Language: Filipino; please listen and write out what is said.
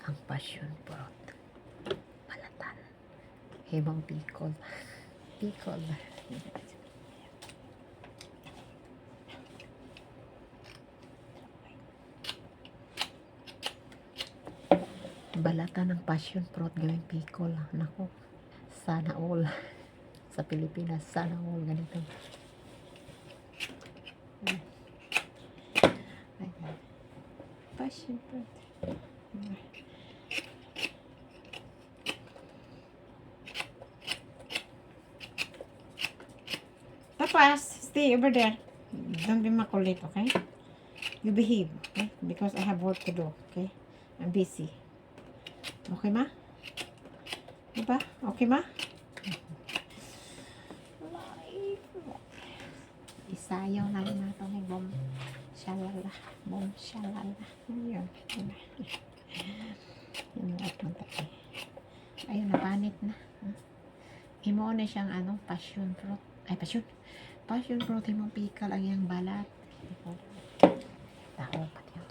ang passion fruit. Balatan. Himang pikol. Pikol. Balatan ng passion fruit gawing pikol. Naku, sana all. Sa Pilipinas, sana all ganito. Ayan. Passion fruit. Tapos, stay over there. Don't be makulit, okay? You behave, okay? Because I have work to do, okay? I'm busy. Okay, ma? Diba? Okay, ma? Isayaw na rin natin ni Bom Shalala. Bom Shalala. Ayun. Yung at matay. Ayun, napanit na. Imo na siyang passion fruit. Ay, passion fruit. Imong pikal ang iyang balat. Tao, pati yung